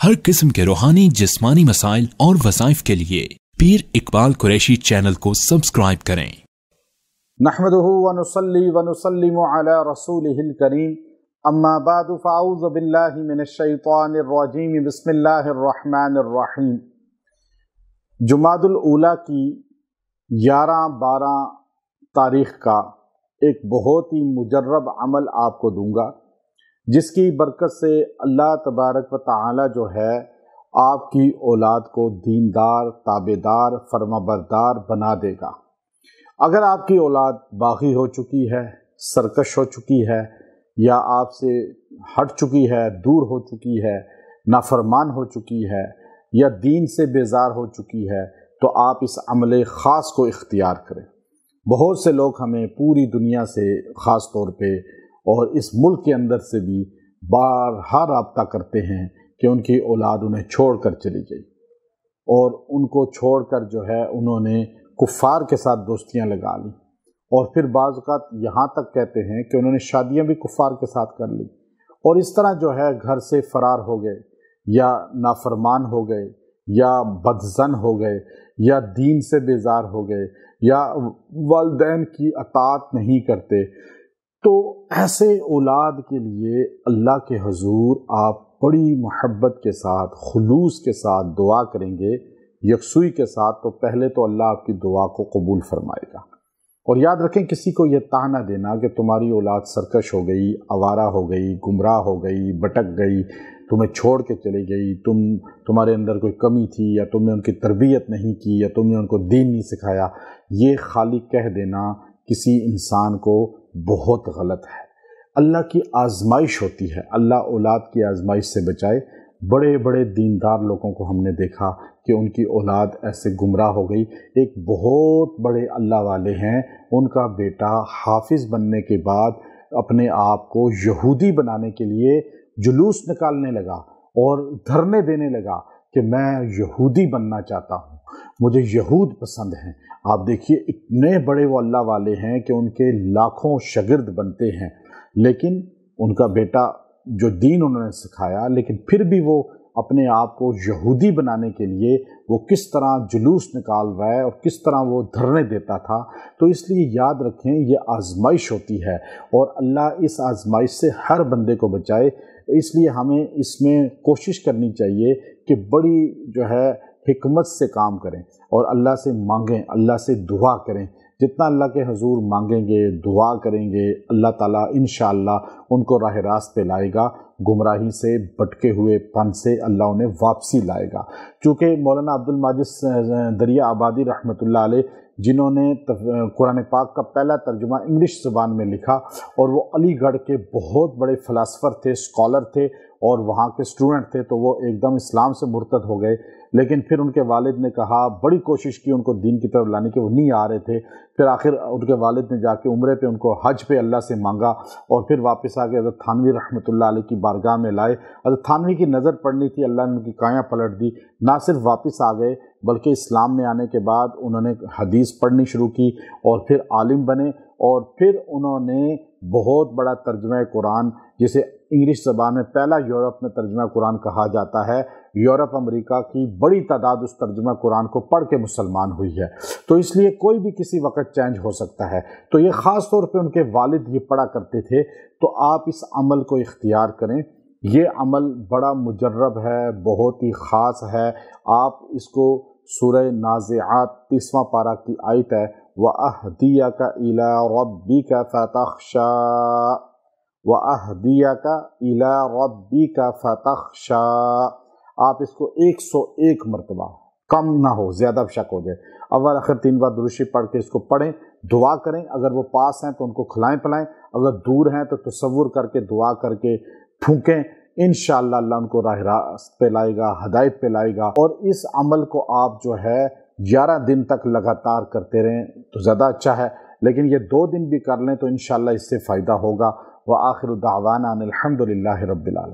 हर किस्म के रूहानी जिस्मानी मसाइल और वज़ाइफ के लिए पीर इकबाल कुरैशी चैनल को सब्सक्राइब करें। नहमदुहु व नुसल्ली व नुसल्लिमु अला रसूलिहिल करीम, अम्मा बादु फ़अऊज़ु बिल्लाहि मिनश शैतानिर रजीम, बिस्मिल्लाहिर रहमानिर रहीम। जुमादुल ऊला की 11-12 तारीख़ का एक बहुत ही मुजर्रब अमल आपको दूंगा, जिसकी बरकत से अल्लाह तबारक व तआला जो है आपकी औलाद को दीनदार, ताबेदार, फरमाबरदार बना देगा। अगर आपकी औलाद बागी हो चुकी है, सरकश हो चुकी है, या आपसे हट चुकी है, दूर हो चुकी है, नाफरमान हो चुकी है, या दीन से बेजार हो चुकी है, तो आप इस अमल ख़ास को इख्तियार करें। बहुत से लोग हमें पूरी दुनिया से ख़ास तौर पे और इस मुल्क के अंदर से भी बारहा राब्ता करते हैं कि उनकी औलाद उन्हें छोड़ कर चली गई, और उनको छोड़कर जो है उन्होंने कुफ़ार के साथ दोस्तियां लगा ली, और फिर बाज़ औक़ात यहाँ तक कहते हैं कि उन्होंने शादियां भी कुफ़ार के साथ कर ली, और इस तरह जो है घर से फ़रार हो गए, या नाफरमान हो गए, या बदज़न हो गए, या दीन से बेजार हो गए, या वालिदैन की अताअत नहीं करते। तो ऐसे औलाद के लिए अल्लाह के हुज़ूर आप बड़ी मोहब्बत के साथ, खुलूस के साथ दुआ करेंगे, यकसुई के साथ, तो पहले तो अल्लाह आपकी दुआ को कबूल फरमाएगा। और याद रखें, किसी को यह ताना देना कि तुम्हारी औलाद सरकश हो गई, आवारा हो गई, गुमराह हो गई, भटक गई, तुम्हें छोड़ के चली गई, तुम्हारे अंदर कोई कमी थी, या तुमने उनकी तरबियत नहीं की, या तुमने उनको दीन नहीं सिखाया, ये खाली कह देना किसी इंसान को बहुत गलत है। अल्लाह की आजमाइश होती है, अल्लाह औलाद की आजमाइश से बचाए। बड़े बड़े दीनदार लोगों को हमने देखा कि उनकी औलाद ऐसे गुमराह हो गई। एक बहुत बड़े अल्लाह वाले हैं, उनका बेटा हाफिज़ बनने के बाद अपने आप को यहूदी बनाने के लिए जुलूस निकालने लगा और धरने देने लगा कि मैं यहूदी बनना चाहता हूँ, मुझे यहूद पसंद हैं। आप देखिए, इतने बड़े वो अल्लाह वाले हैं कि उनके लाखों शागिर्द बनते हैं, लेकिन उनका बेटा जो दीन उन्होंने सिखाया, लेकिन फिर भी वो अपने आप को यहूदी बनाने के लिए वो किस तरह जुलूस निकाल रहा है और किस तरह वो धरने देता था। तो इसलिए याद रखें, ये आजमाइश होती है, और अल्लाह इस आजमाइश से हर बंदे को बचाए। इसलिए हमें इसमें कोशिश करनी चाहिए कि बड़ी जो है हिकमत से काम करें और अल्लाह से मांगें, अल्लाह से दुआ करें। जितना अल्लाह के हुजूर मांगेंगे, दुआ करेंगे, अल्लाह ताला इंशाअल्लाह उनको राह रास्त पे लाएगा, गुमराही से, भटके हुए पन से अल्लाह उन्हें वापसी लाएगा। चूँकि मौलाना अब्दुल माजिद दरिया आबादी रहमतुल्लाह अलैह, जिन्होंने कुरान पाक का पहला तर्जुमा इंग्लिश ज़ुबान में लिखा, और वो अलीगढ़ के बहुत बड़े फ़िलासफ़र थे, स्कॉलर थे, और वहाँ के स्टूडेंट थे, तो वो एकदम इस्लाम से मुर्तद हो गए। लेकिन फिर उनके वालिद ने कहा, बड़ी कोशिश की उनको दीन की तरफ लाने की, वो नहीं आ रहे थे। फिर आखिर उनके वालिद ने जाके उम्रे पे उनको हज पे अल्लाह से मांगा, और फिर वापस आके हज़रत थानवी रहमतुल्लाह अलैह की बारगाह में लाए। हज़रत थानवी की नज़र पड़नी थी, अल्लाह ने उनकी काया पलट दी। ना सिर्फ वापस आ गए, बल्कि इस्लाम में आने के बाद उन्होंने हदीस पढ़नी शुरू की, और फिर आलिम बने, और फिर उन्होंने बहुत बड़ा तर्जुमा कुरान, जिसे इंग्लिश ज़बान में पहला यूरोप में तर्जुमा कुरान कहा जाता है, यूरोप अमेरिका की बड़ी तादाद उस तर्जुमा कुरान को पढ़ के मुसलमान हुई है। तो इसलिए कोई भी किसी वक्त चेंज हो सकता है। तो ये ख़ास तौर पे उनके वालिद ये पढ़ा करते थे। तो आप इस अमल को इख्तियार करें। ये अमल बड़ा मुजर्रब है, बहुत ही ख़ास है। आप इसको सूरह नाज़िआत 30वां पारा की आयत है, वअहदियका इला रब्बिका फतख्शा, वअहदियका इला रब्बिका फतख्शा। आप इसको 101 मरतबा, कम ना हो, ज़्यादा शक हो जाए, अव्वल आखिर 3 बार दुरूद शरीफ पढ़ के इसको पढ़ें, दुआ करें। अगर वो पास हैं तो उनको खिलाएं पिलाएं, अगर दूर हैं तो तसव्वुर करके दुआ करके फूंकें। इंशाअल्लाह अल्लाह उनको राह रास्त पे लाएगा, हदायत पे लाएगा। और इस अमल को आप जो है 11 दिन तक लगातार करते रहें तो ज़्यादा अच्छा है, लेकिन ये 2 दिन भी कर लें तो इंशाअल्लाह इससे फ़ायदा होगा। व आखिरु दावाना अनिल हम्दुलिल्लाहि रब्बिल आलमीन।